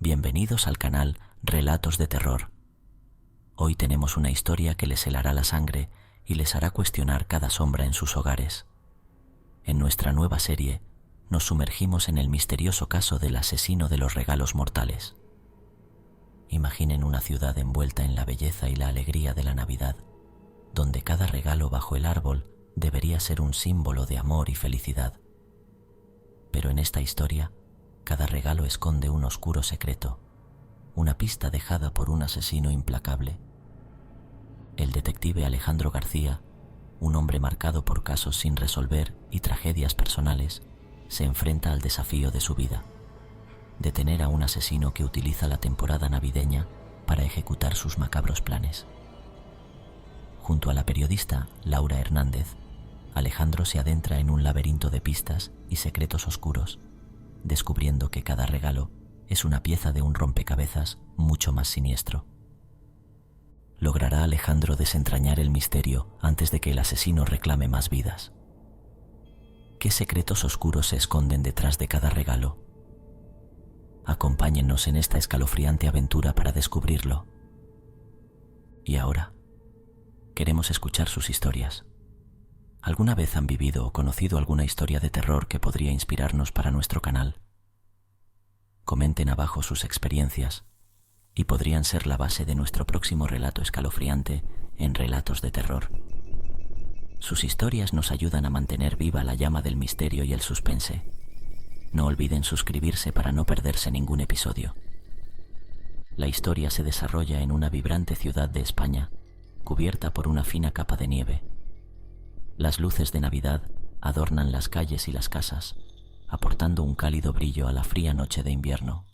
Bienvenidos al canal Relatos de Terror. Hoy tenemos una historia que les helará la sangre y les hará cuestionar cada sombra en sus hogares. En nuestra nueva serie, nos sumergimos en el misterioso caso del asesino de los regalos mortales. Imaginen una ciudad envuelta en la belleza y la alegría de la Navidad, donde cada regalo bajo el árbol debería ser un símbolo de amor y felicidad. Pero en esta historia, cada regalo esconde un oscuro secreto, una pista dejada por un asesino implacable. El detective Alejandro García, un hombre marcado por casos sin resolver y tragedias personales, se enfrenta al desafío de su vida: detener a un asesino que utiliza la temporada navideña para ejecutar sus macabros planes. Junto a la periodista Laura Hernández, Alejandro se adentra en un laberinto de pistas y secretos oscuros, descubriendo que cada regalo es una pieza de un rompecabezas mucho más siniestro. ¿Logrará Alejandro desentrañar el misterio antes de que el asesino reclame más vidas? ¿Qué secretos oscuros se esconden detrás de cada regalo? Acompáñennos en esta escalofriante aventura para descubrirlo. Y ahora, queremos escuchar sus historias. ¿Alguna vez han vivido o conocido alguna historia de terror que podría inspirarnos para nuestro canal? Comenten abajo sus experiencias y podrían ser la base de nuestro próximo relato escalofriante en Relatos de Terror. Sus historias nos ayudan a mantener viva la llama del misterio y el suspense. No olviden suscribirse para no perderse ningún episodio. La historia se desarrolla en una vibrante ciudad de España, cubierta por una fina capa de nieve. Las luces de Navidad adornan las calles y las casas, aportando un cálido brillo a la fría noche de invierno.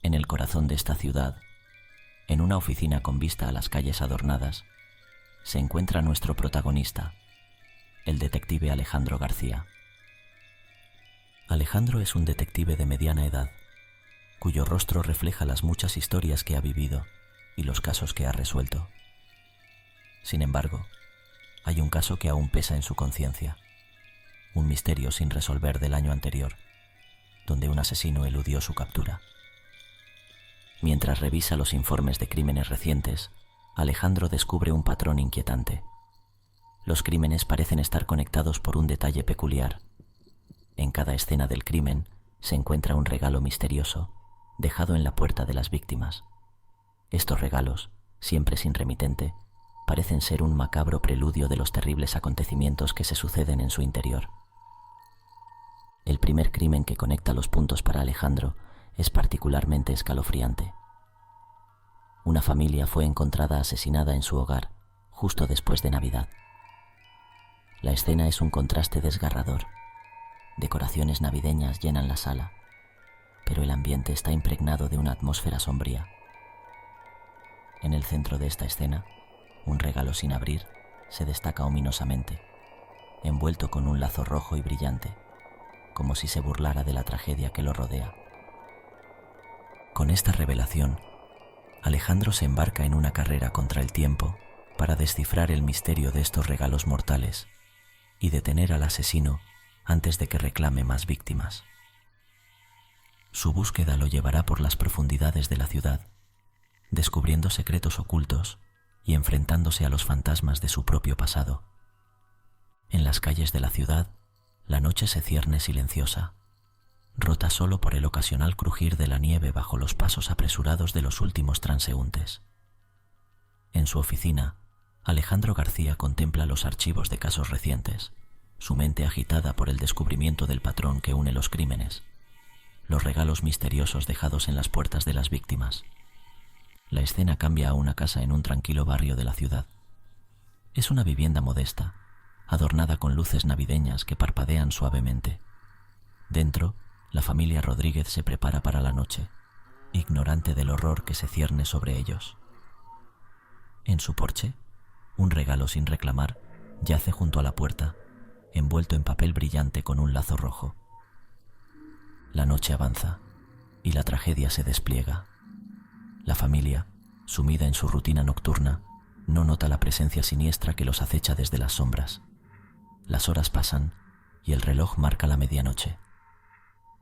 En el corazón de esta ciudad, en una oficina con vista a las calles adornadas, se encuentra nuestro protagonista, el detective Alejandro García. Alejandro es un detective de mediana edad, cuyo rostro refleja las muchas historias que ha vivido y los casos que ha resuelto. Sin embargo, hay un caso que aún pesa en su conciencia, un misterio sin resolver del año anterior, donde un asesino eludió su captura. Mientras revisa los informes de crímenes recientes, Alejandro descubre un patrón inquietante. Los crímenes parecen estar conectados por un detalle peculiar. En cada escena del crimen se encuentra un regalo misterioso, dejado en la puerta de las víctimas. Estos regalos, siempre sin remitente, parecen ser un macabro preludio de los terribles acontecimientos que se suceden en su interior. El primer crimen que conecta los puntos para Alejandro es particularmente escalofriante. Una familia fue encontrada asesinada en su hogar justo después de Navidad. La escena es un contraste desgarrador. Decoraciones navideñas llenan la sala, pero el ambiente está impregnado de una atmósfera sombría. En el centro de esta escena, un regalo sin abrir se destaca ominosamente, envuelto con un lazo rojo y brillante, como si se burlara de la tragedia que lo rodea. Con esta revelación, Alejandro se embarca en una carrera contra el tiempo para descifrar el misterio de estos regalos mortales y detener al asesino antes de que reclame más víctimas. Su búsqueda lo llevará por las profundidades de la ciudad, descubriendo secretos ocultos y enfrentándose a los fantasmas de su propio pasado. En las calles de la ciudad, la noche se cierne silenciosa, rota solo por el ocasional crujir de la nieve bajo los pasos apresurados de los últimos transeúntes. En su oficina, Alejandro García contempla los archivos de casos recientes, su mente agitada por el descubrimiento del patrón que une los crímenes, los regalos misteriosos dejados en las puertas de las víctimas. La escena cambia a una casa en un tranquilo barrio de la ciudad. Es una vivienda modesta, adornada con luces navideñas que parpadean suavemente. Dentro, la familia Rodríguez se prepara para la noche, ignorante del horror que se cierne sobre ellos. En su porche, un regalo sin reclamar yace junto a la puerta, envuelto en papel brillante con un lazo rojo. La noche avanza y la tragedia se despliega. La familia, sumida en su rutina nocturna, no nota la presencia siniestra que los acecha desde las sombras. Las horas pasan y el reloj marca la medianoche.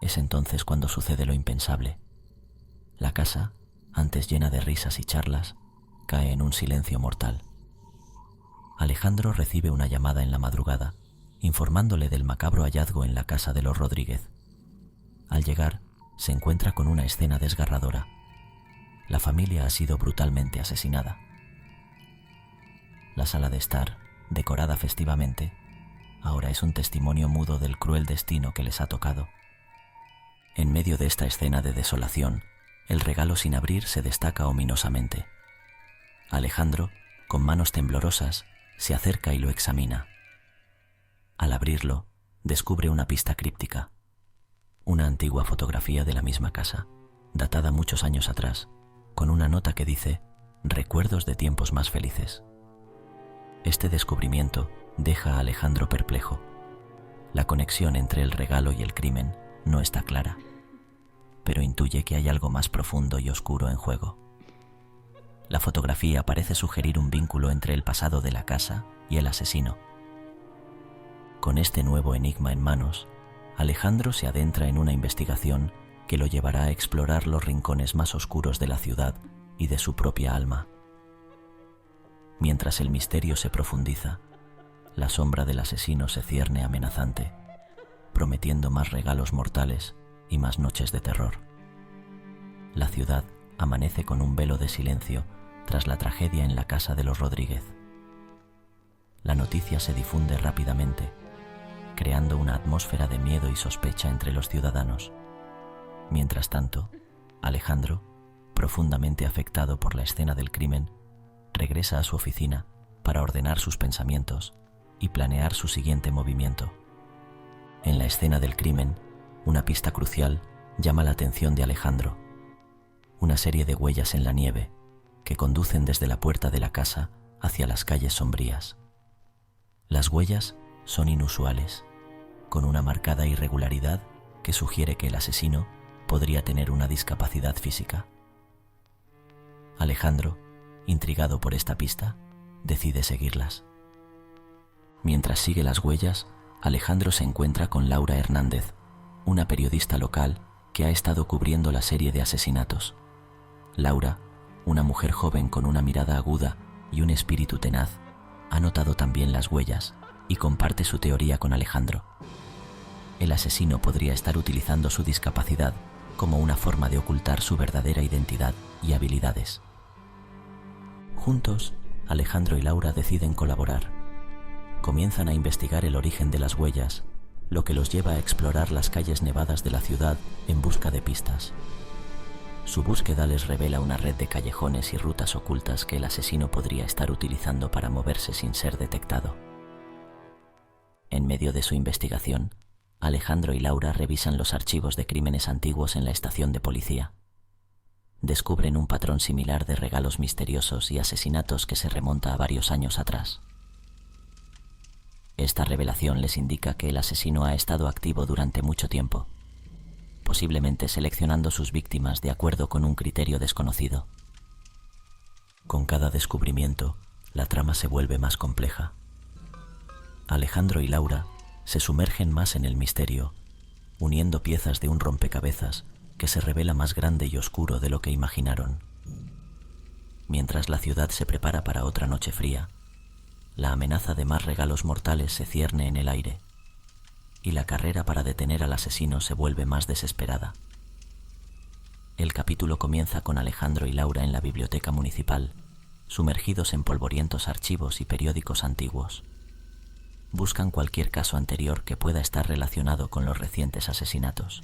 Es entonces cuando sucede lo impensable. La casa, antes llena de risas y charlas, cae en un silencio mortal. Alejandro recibe una llamada en la madrugada, informándole del macabro hallazgo en la casa de los Rodríguez. Al llegar, se encuentra con una escena desgarradora. La familia ha sido brutalmente asesinada. La sala de estar, decorada festivamente, ahora es un testimonio mudo del cruel destino que les ha tocado. En medio de esta escena de desolación, el regalo sin abrir se destaca ominosamente. Alejandro, con manos temblorosas, se acerca y lo examina. Al abrirlo, descubre una pista críptica. Una antigua fotografía de la misma casa, datada muchos años atrás, con una nota que dice «Recuerdos de tiempos más felices». Este descubrimiento deja a Alejandro perplejo. La conexión entre el regalo y el crimen no está clara, pero intuye que hay algo más profundo y oscuro en juego. La fotografía parece sugerir un vínculo entre el pasado de la casa y el asesino. Con este nuevo enigma en manos, Alejandro se adentra en una investigación que lo llevará a explorar los rincones más oscuros de la ciudad y de su propia alma. Mientras el misterio se profundiza, la sombra del asesino se cierne amenazante, prometiendo más regalos mortales y más noches de terror. La ciudad amanece con un velo de silencio tras la tragedia en la casa de los Rodríguez. La noticia se difunde rápidamente, creando una atmósfera de miedo y sospecha entre los ciudadanos. Mientras tanto, Alejandro, profundamente afectado por la escena del crimen, regresa a su oficina para ordenar sus pensamientos y planear su siguiente movimiento. En la escena del crimen, una pista crucial llama la atención de Alejandro. Una serie de huellas en la nieve que conducen desde la puerta de la casa hacia las calles sombrías. Las huellas son inusuales, con una marcada irregularidad que sugiere que el asesino podría tener una discapacidad física. Alejandro, intrigado por esta pista, decide seguirlas. Mientras sigue las huellas, Alejandro se encuentra con Laura Hernández, una periodista local que ha estado cubriendo la serie de asesinatos. Laura, una mujer joven con una mirada aguda y un espíritu tenaz, ha notado también las huellas y comparte su teoría con Alejandro. El asesino podría estar utilizando su discapacidad como una forma de ocultar su verdadera identidad y habilidades. Juntos, Alejandro y Laura deciden colaborar. Comienzan a investigar el origen de las huellas, lo que los lleva a explorar las calles nevadas de la ciudad en busca de pistas. Su búsqueda les revela una red de callejones y rutas ocultas que el asesino podría estar utilizando para moverse sin ser detectado. En medio de su investigación, Alejandro y Laura revisan los archivos de crímenes antiguos en la estación de policía. Descubren un patrón similar de regalos misteriosos y asesinatos que se remonta a varios años atrás. Esta revelación les indica que el asesino ha estado activo durante mucho tiempo, posiblemente seleccionando sus víctimas de acuerdo con un criterio desconocido. Con cada descubrimiento, la trama se vuelve más compleja. Alejandro y Laura se sumergen más en el misterio, uniendo piezas de un rompecabezas que se revela más grande y oscuro de lo que imaginaron. Mientras la ciudad se prepara para otra noche fría, la amenaza de más regalos mortales se cierne en el aire, y la carrera para detener al asesino se vuelve más desesperada. El capítulo comienza con Alejandro y Laura en la biblioteca municipal, sumergidos en polvorientos archivos y periódicos antiguos. Buscan cualquier caso anterior que pueda estar relacionado con los recientes asesinatos.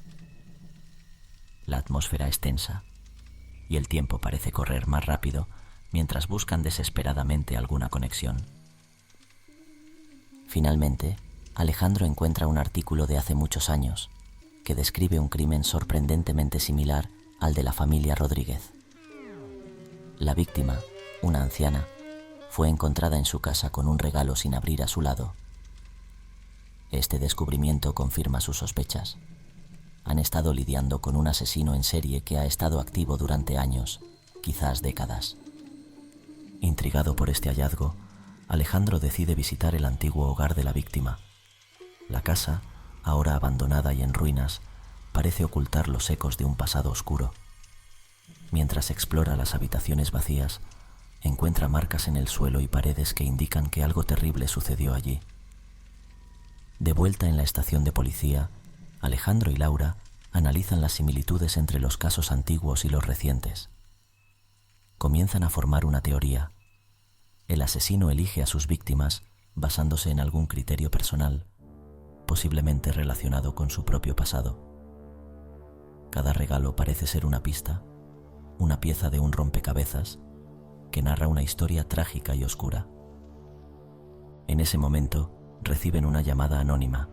La atmósfera es tensa y el tiempo parece correr más rápido mientras buscan desesperadamente alguna conexión. Finalmente, Alejandro encuentra un artículo de hace muchos años que describe un crimen sorprendentemente similar al de la familia Rodríguez. La víctima, una anciana, fue encontrada en su casa con un regalo sin abrir a su lado. Este descubrimiento confirma sus sospechas. Han estado lidiando con un asesino en serie que ha estado activo durante años, quizás décadas. Intrigado por este hallazgo, Alejandro decide visitar el antiguo hogar de la víctima. La casa, ahora abandonada y en ruinas, parece ocultar los ecos de un pasado oscuro. Mientras explora las habitaciones vacías, encuentra marcas en el suelo y paredes que indican que algo terrible sucedió allí. De vuelta en la estación de policía, Alejandro y Laura analizan las similitudes entre los casos antiguos y los recientes. Comienzan a formar una teoría. El asesino elige a sus víctimas basándose en algún criterio personal, posiblemente relacionado con su propio pasado. Cada regalo parece ser una pista, una pieza de un rompecabezas que narra una historia trágica y oscura. En ese momento, reciben una llamada anónima.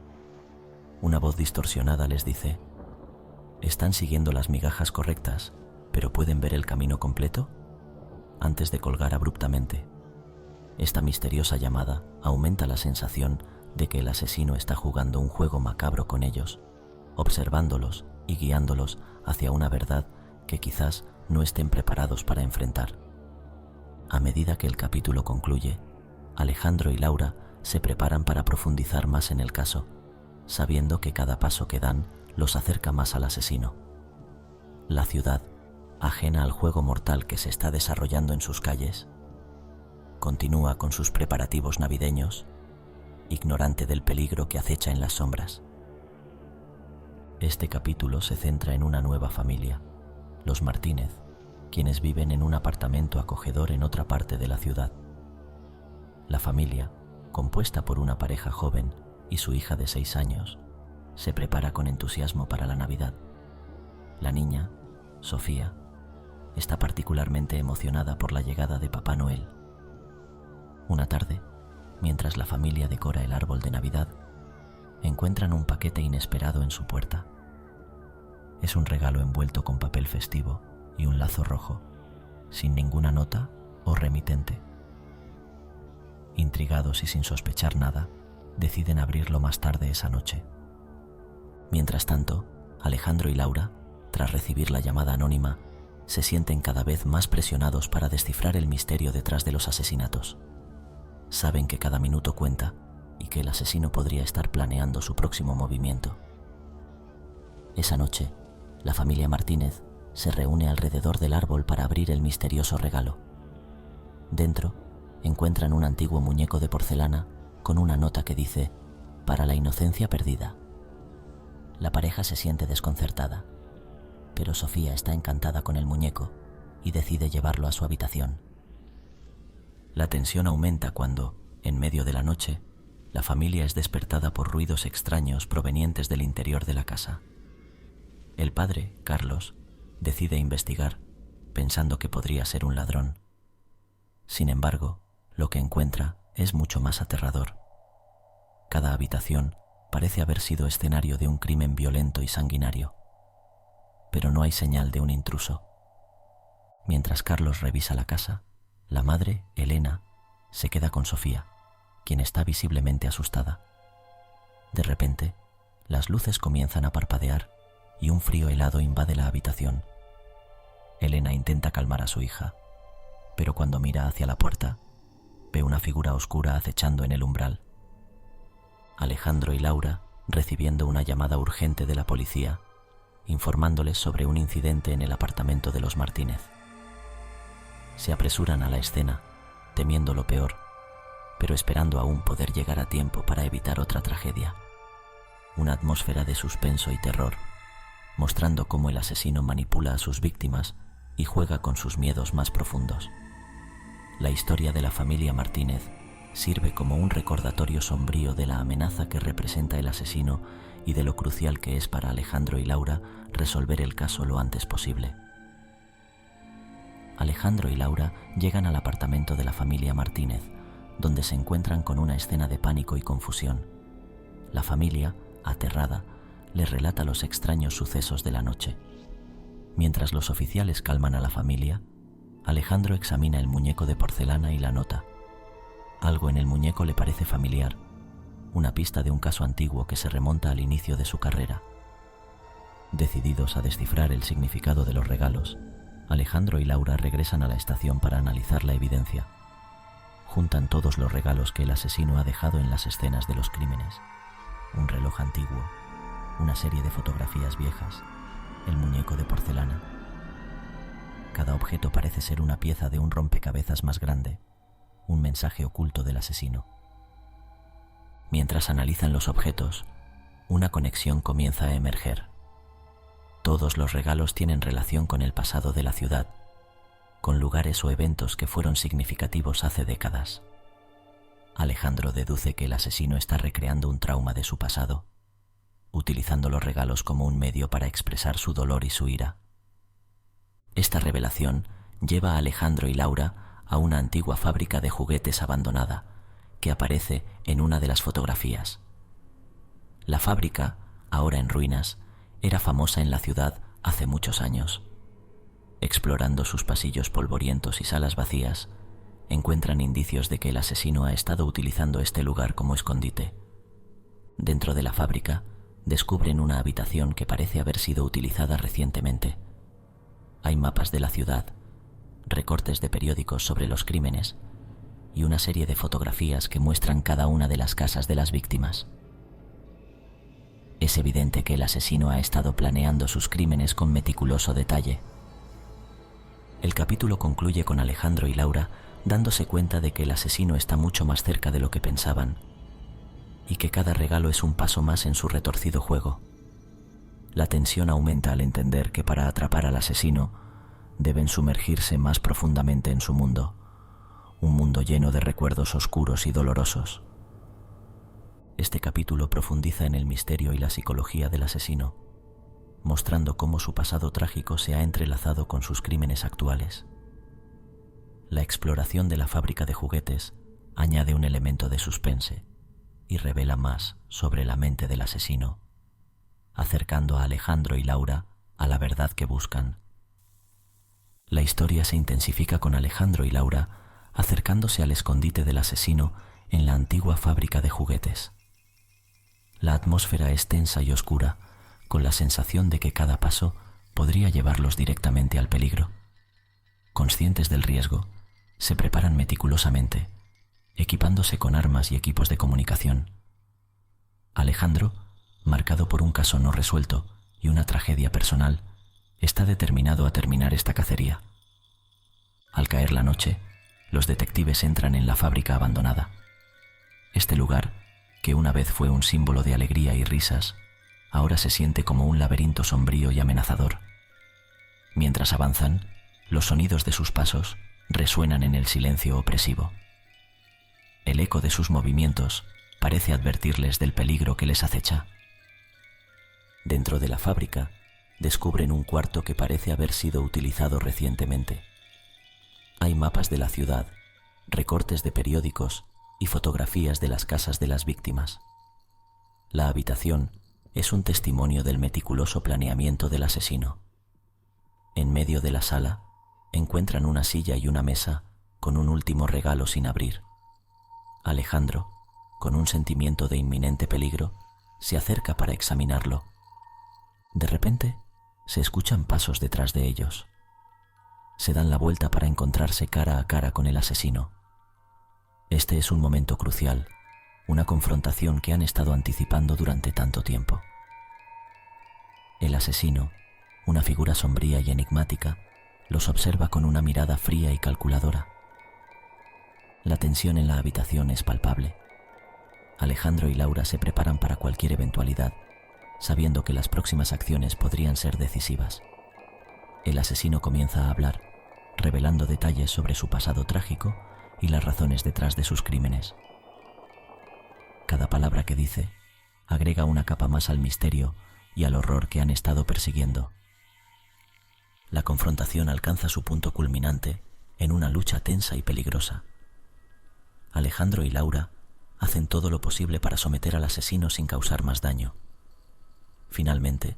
Una voz distorsionada les dice: ¿están siguiendo las migajas correctas, pero pueden ver el camino completo? Antes de colgar abruptamente, esta misteriosa llamada aumenta la sensación de que el asesino está jugando un juego macabro con ellos, observándolos y guiándolos hacia una verdad que quizás no estén preparados para enfrentar. A medida que el capítulo concluye, Alejandro y Laura se preparan para profundizar más en el caso, sabiendo que cada paso que dan los acerca más al asesino. La ciudad, ajena al juego mortal que se está desarrollando en sus calles, continúa con sus preparativos navideños, ignorante del peligro que acecha en las sombras. Este capítulo se centra en una nueva familia, los Martínez, quienes viven en un apartamento acogedor en otra parte de la ciudad. La familia, compuesta por una pareja joven y su hija de 6 años, se prepara con entusiasmo para la Navidad. La niña, Sofía, está particularmente emocionada por la llegada de Papá Noel. Una tarde, mientras la familia decora el árbol de Navidad, encuentran un paquete inesperado en su puerta. Es un regalo envuelto con papel festivo y un lazo rojo, sin ninguna nota o remitente. Intrigados y sin sospechar nada, deciden abrirlo más tarde esa noche. Mientras tanto, Alejandro y Laura, tras recibir la llamada anónima, se sienten cada vez más presionados para descifrar el misterio detrás de los asesinatos. Saben que cada minuto cuenta y que el asesino podría estar planeando su próximo movimiento. Esa noche, la familia Martínez se reúne alrededor del árbol para abrir el misterioso regalo. Dentro, encuentran un antiguo muñeco de porcelana con una nota que dice: «Para la inocencia perdida». La pareja se siente desconcertada, pero Sofía está encantada con el muñeco y decide llevarlo a su habitación. La tensión aumenta cuando, en medio de la noche, la familia es despertada por ruidos extraños provenientes del interior de la casa. El padre, Carlos, decide investigar, pensando que podría ser un ladrón. Sin embargo, lo que encuentra es mucho más aterrador. Cada habitación parece haber sido escenario de un crimen violento y sanguinario, pero no hay señal de un intruso. Mientras Carlos revisa la casa, la madre, Elena, se queda con Sofía, quien está visiblemente asustada. De repente, las luces comienzan a parpadear y un frío helado invade la habitación. Elena intenta calmar a su hija, pero cuando mira hacia la puerta, ve una figura oscura acechando en el umbral. Alejandro y Laura, recibiendo una llamada urgente de la policía, informándoles sobre un incidente en el apartamento de los Martínez. Se apresuran a la escena, temiendo lo peor, pero esperando aún poder llegar a tiempo para evitar otra tragedia. Una atmósfera de suspenso y terror, mostrando cómo el asesino manipula a sus víctimas y juega con sus miedos más profundos. La historia de la familia Martínez sirve como un recordatorio sombrío de la amenaza que representa el asesino y de lo crucial que es para Alejandro y Laura resolver el caso lo antes posible. Alejandro y Laura llegan al apartamento de la familia Martínez, donde se encuentran con una escena de pánico y confusión. La familia, aterrada, les relata los extraños sucesos de la noche. Mientras los oficiales calman a la familia, Alejandro examina el muñeco de porcelana y la nota. Algo en el muñeco le parece familiar, una pista de un caso antiguo que se remonta al inicio de su carrera. Decididos a descifrar el significado de los regalos, Alejandro y Laura regresan a la estación para analizar la evidencia. Juntan todos los regalos que el asesino ha dejado en las escenas de los crímenes: un reloj antiguo, una serie de fotografías viejas, el muñeco de porcelana. Cada objeto parece ser una pieza de un rompecabezas más grande, un mensaje oculto del asesino. Mientras analizan los objetos, una conexión comienza a emerger. Todos los regalos tienen relación con el pasado de la ciudad, con lugares o eventos que fueron significativos hace décadas. Alejandro deduce que el asesino está recreando un trauma de su pasado, utilizando los regalos como un medio para expresar su dolor y su ira. Esta revelación lleva a Alejandro y Laura a una antigua fábrica de juguetes abandonada que aparece en una de las fotografías. La fábrica, ahora en ruinas, era famosa en la ciudad hace muchos años. Explorando sus pasillos polvorientos y salas vacías, encuentran indicios de que el asesino ha estado utilizando este lugar como escondite. Dentro de la fábrica, descubren una habitación que parece haber sido utilizada recientemente. Hay mapas de la ciudad, recortes de periódicos sobre los crímenes y una serie de fotografías que muestran cada una de las casas de las víctimas. Es evidente que el asesino ha estado planeando sus crímenes con meticuloso detalle. El capítulo concluye con Alejandro y Laura dándose cuenta de que el asesino está mucho más cerca de lo que pensaban y que cada regalo es un paso más en su retorcido juego. La tensión aumenta al entender que para atrapar al asesino deben sumergirse más profundamente en su mundo, un mundo lleno de recuerdos oscuros y dolorosos. Este capítulo profundiza en el misterio y la psicología del asesino, mostrando cómo su pasado trágico se ha entrelazado con sus crímenes actuales. La exploración de la fábrica de juguetes añade un elemento de suspense y revela más sobre la mente del asesino, acercando a Alejandro y Laura a la verdad que buscan. La historia se intensifica con Alejandro y Laura acercándose al escondite del asesino en la antigua fábrica de juguetes. La atmósfera es tensa y oscura, con la sensación de que cada paso podría llevarlos directamente al peligro. Conscientes del riesgo, se preparan meticulosamente, equipándose con armas y equipos de comunicación. Alejandro, marcado por un caso no resuelto y una tragedia personal, está determinado a terminar esta cacería. Al caer la noche, los detectives entran en la fábrica abandonada. Este lugar, que una vez fue un símbolo de alegría y risas, ahora se siente como un laberinto sombrío y amenazador. Mientras avanzan, los sonidos de sus pasos resuenan en el silencio opresivo. El eco de sus movimientos parece advertirles del peligro que les acecha. Dentro de la fábrica, descubren un cuarto que parece haber sido utilizado recientemente. Hay mapas de la ciudad, recortes de periódicos y fotografías de las casas de las víctimas. La habitación es un testimonio del meticuloso planeamiento del asesino. En medio de la sala, encuentran una silla y una mesa con un último regalo sin abrir. Alejandro, con un sentimiento de inminente peligro, se acerca para examinarlo. De repente, se escuchan pasos detrás de ellos. Se dan la vuelta para encontrarse cara a cara con el asesino. Este es un momento crucial, una confrontación que han estado anticipando durante tanto tiempo. El asesino, una figura sombría y enigmática, los observa con una mirada fría y calculadora. La tensión en la habitación es palpable. Alejandro y Laura se preparan para cualquier eventualidad, sabiendo que las próximas acciones podrían ser decisivas. El asesino comienza a hablar, revelando detalles sobre su pasado trágico y las razones detrás de sus crímenes. Cada palabra que dice agrega una capa más al misterio y al horror que han estado persiguiendo. La confrontación alcanza su punto culminante en una lucha tensa y peligrosa. Alejandro y Laura hacen todo lo posible para someter al asesino sin causar más daño. Finalmente,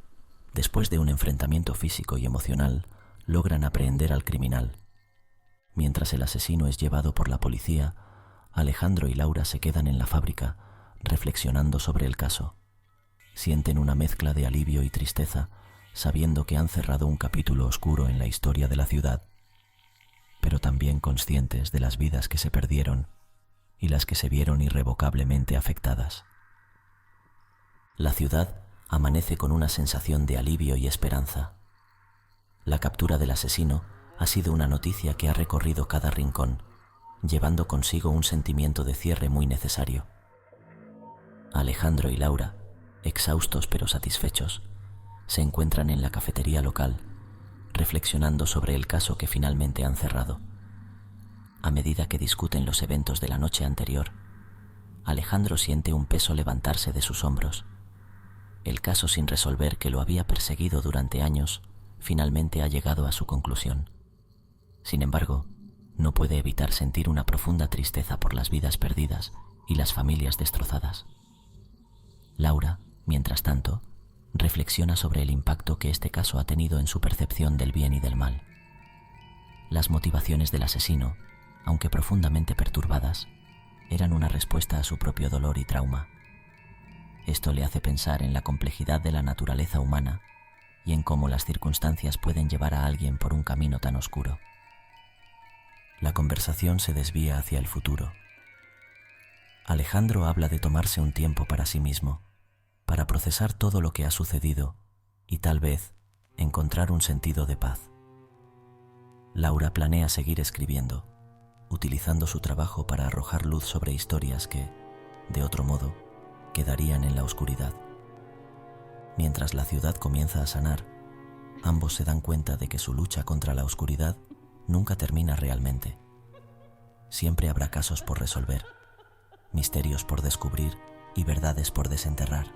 después de un enfrentamiento físico y emocional, logran aprehender al criminal. Mientras el asesino es llevado por la policía, Alejandro y Laura se quedan en la fábrica, reflexionando sobre el caso. Sienten una mezcla de alivio y tristeza, sabiendo que han cerrado un capítulo oscuro en la historia de la ciudad, pero también conscientes de las vidas que se perdieron y las que se vieron irrevocablemente afectadas. La ciudad amanece con una sensación de alivio y esperanza. La captura del asesino ha sido una noticia que ha recorrido cada rincón, llevando consigo un sentimiento de cierre muy necesario. Alejandro y Laura, exhaustos pero satisfechos, se encuentran en la cafetería local, reflexionando sobre el caso que finalmente han cerrado. A medida que discuten los eventos de la noche anterior, Alejandro siente un peso levantarse de sus hombros. El caso sin resolver que lo había perseguido durante años finalmente ha llegado a su conclusión. Sin embargo, no puede evitar sentir una profunda tristeza por las vidas perdidas y las familias destrozadas. Laura, mientras tanto, reflexiona sobre el impacto que este caso ha tenido en su percepción del bien y del mal. Las motivaciones del asesino, aunque profundamente perturbadas, eran una respuesta a su propio dolor y trauma. Esto le hace pensar en la complejidad de la naturaleza humana y en cómo las circunstancias pueden llevar a alguien por un camino tan oscuro. La conversación se desvía hacia el futuro. Alejandro habla de tomarse un tiempo para sí mismo, para procesar todo lo que ha sucedido y tal vez encontrar un sentido de paz. Laura planea seguir escribiendo, utilizando su trabajo para arrojar luz sobre historias que, de otro modo, quedarían en la oscuridad. Mientras la ciudad comienza a sanar, ambos se dan cuenta de que su lucha contra la oscuridad nunca termina realmente. Siempre habrá casos por resolver, misterios por descubrir y verdades por desenterrar.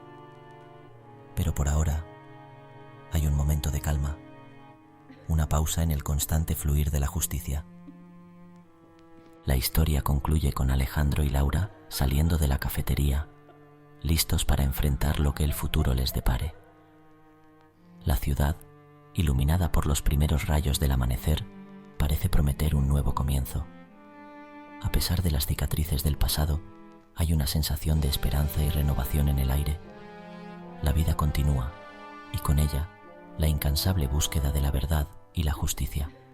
Pero por ahora, hay un momento de calma, una pausa en el constante fluir de la justicia. La historia concluye con Alejandro y Laura saliendo de la cafetería, listos para enfrentar lo que el futuro les depare. La ciudad, iluminada por los primeros rayos del amanecer, parece prometer un nuevo comienzo. A pesar de las cicatrices del pasado, hay una sensación de esperanza y renovación en el aire. La vida continúa, y con ella, la incansable búsqueda de la verdad y la justicia.